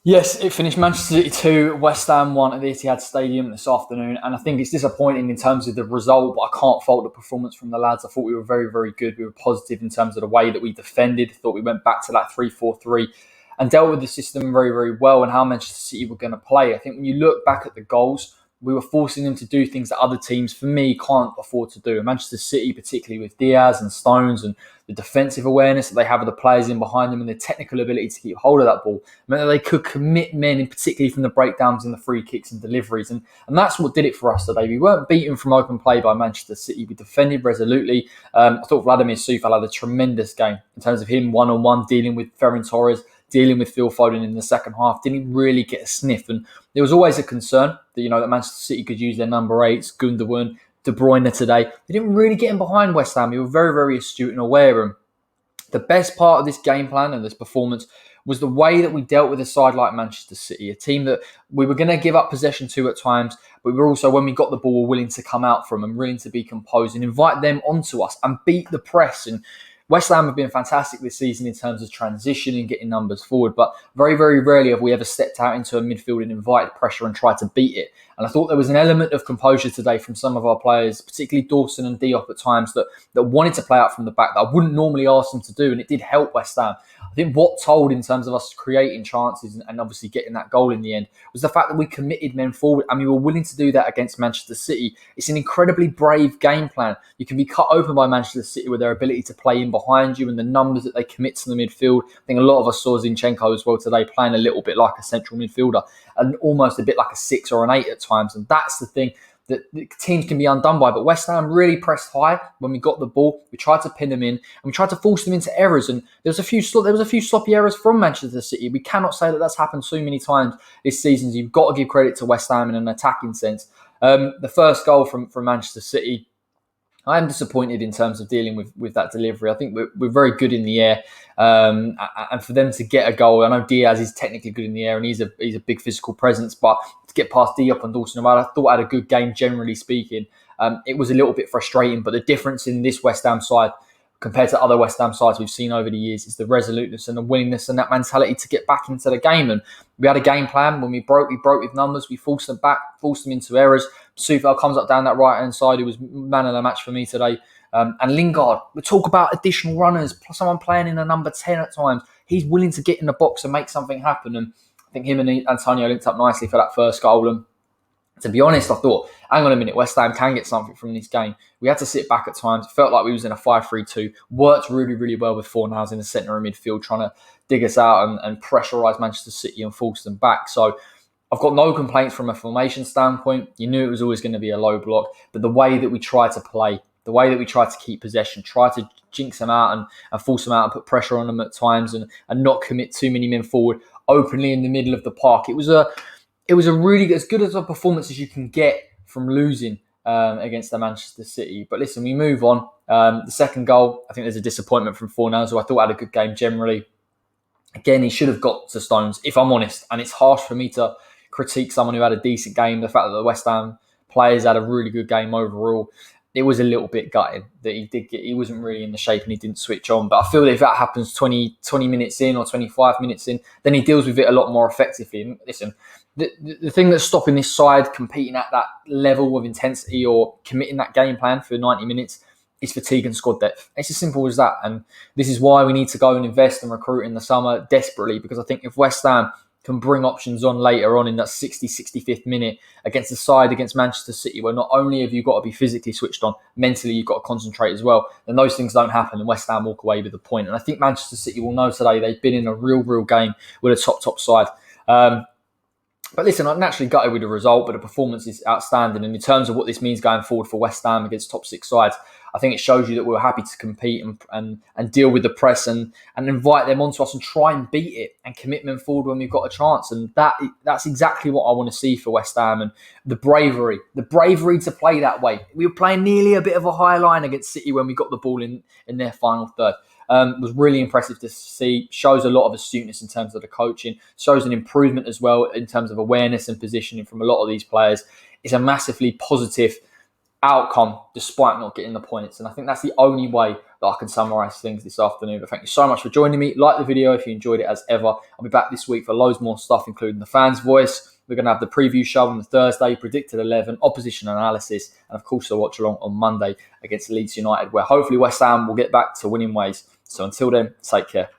Yes, it finished Manchester City 2, West Ham 1 at the Etihad Stadium this afternoon. And I think it's disappointing in terms of the result, but I can't fault the performance from the lads. I thought we were very, very good. We were positive in terms of the way that we defended. Thought we went back to that 3-4-3 and dealt with the system very, very well and how Manchester City were going to play. I think when you look back at the goals, we were forcing them to do things that other teams, for me, can't afford to do. And Manchester City, particularly with Diaz and Stones and the defensive awareness that they have of the players in behind them and the technical ability to keep hold of that ball, meant that they could commit men, and particularly from the breakdowns and the free kicks and deliveries. And that's what did it for us today. We weren't beaten from open play by Manchester City. We defended resolutely. I thought Vladimir Soufal had a tremendous game in terms of him one-on-one, dealing with Ferran Torres, dealing with Phil Foden in the second half. Didn't really get a sniff. And there was always a concern that, that Manchester City could use their number 8s, Gundogan, De Bruyne today. They didn't really get in behind West Ham. They were very, very astute and aware. And the best part of this game plan and this performance was the way that we dealt with a side like Manchester City, a team that we were going to give up possession to at times, but we were also, when we got the ball, willing to come out from and willing to be composed and invite them onto us and beat the press. And West Ham have been fantastic this season in terms of transition and getting numbers forward, but very, very rarely have we ever stepped out into a midfield and invited pressure and tried to beat it. And I thought there was an element of composure today from some of our players, particularly Dawson and Diop at times, that wanted to play out from the back that I wouldn't normally ask them to do, and it did help West Ham. I think what told in terms of us creating chances and obviously getting that goal in the end was the fact that we committed men forward and we were willing to do that against Manchester City. It's an incredibly brave game plan. You can be cut open by Manchester City with their ability to play in behind you and the numbers that they commit to the midfield. I think a lot of us saw Zinchenko as well today playing a little bit like a central midfielder and almost a bit like a 6 or an 8 at times. And that's the thing that teams can be undone by. But West Ham really pressed high when we got the ball. We tried to pin them in and we tried to force them into errors. And there was a few sloppy errors from Manchester City. We cannot say that that's happened so many times this season. You've got to give credit to West Ham in an attacking sense. The first goal from Manchester City, I am disappointed in terms of dealing with that delivery. I think we're very good in the air, and for them to get a goal, I know Diaz is technically good in the air and he's a big physical presence, but to get past Diop and Dawson, I thought I had a good game generally speaking. It was a little bit frustrating, but the difference in this West Ham side compared to other West Ham sides we've seen over the years is the resoluteness and the willingness and that mentality to get back into the game. And we had a game plan. When we broke with numbers. We forced them back, forced them into errors. Soufal comes up down that right-hand side, who was man of the match for me today. And Lingard, we talk about additional runners, someone playing in a number 10 at times. He's willing to get in the box and make something happen. And I think him and Antonio linked up nicely for that first goal. And to be honest, I thought, hang on a minute, West Ham can get something from this game. We had to sit back at times. It felt like we was in a 5-3-2. Worked really, really well with Fornals in the centre of midfield, trying to dig us out and pressurise Manchester City and force them back. So I've got no complaints from a formation standpoint. You knew it was always going to be a low block. But the way that we tried to play, the way that we tried to keep possession, try to jinx them out and force them out and put pressure on them at times and not commit too many men forward openly in the middle of the park. It was a really as good as a performance as you can get from losing against the Manchester City. But listen, we move on. The second goal, I think there's a disappointment from Fornals, who I thought had a good game generally. Again, he should have got to Stones, if I'm honest. And it's harsh for me to critique someone who had a decent game. The fact that the West Ham players had a really good game overall, it was a little bit gutting that he wasn't really in the shape and he didn't switch on. But I feel that if that happens 20 minutes in or 25 minutes in, then he deals with it a lot more effectively. And listen, the thing that's stopping this side competing at that level of intensity or committing that game plan for 90 minutes is fatigue and squad depth. It's as simple as that. And this is why we need to go and invest and recruit in the summer desperately, because I think if West Ham can bring options on later on in that 65th minute against the side against Manchester City, where not only have you got to be physically switched on, mentally you've got to concentrate as well, then those things don't happen and West Ham walk away with a point. And I think Manchester City will know today they've been in a real game with a top side. But listen, I'm naturally gutted with the result, but the performance is outstanding. And in terms of what this means going forward for West Ham against top 6 sides, I think it shows you that we're happy to compete and deal with the press and invite them onto us and try and beat it and commitment forward when we've got a chance. And that's exactly what I want to see for West Ham, and the bravery to play that way. We were playing nearly a bit of a high line against City when we got the ball in their final third. Was really impressive to see. Shows a lot of astuteness in terms of the coaching. Shows an improvement as well in terms of awareness and positioning from a lot of these players. It's a massively positive outcome despite not getting the points. And I think that's the only way that that I can summarise things this afternoon. But thank you so much for joining me. Like the video if you enjoyed it as ever. I'll be back this week for loads more stuff, including the fans' voice. We're going to have the preview show on the Thursday, predicted 11, opposition analysis, and of course the watch along on Monday against Leeds United, where hopefully West Ham will get back to winning ways. So until then, take care.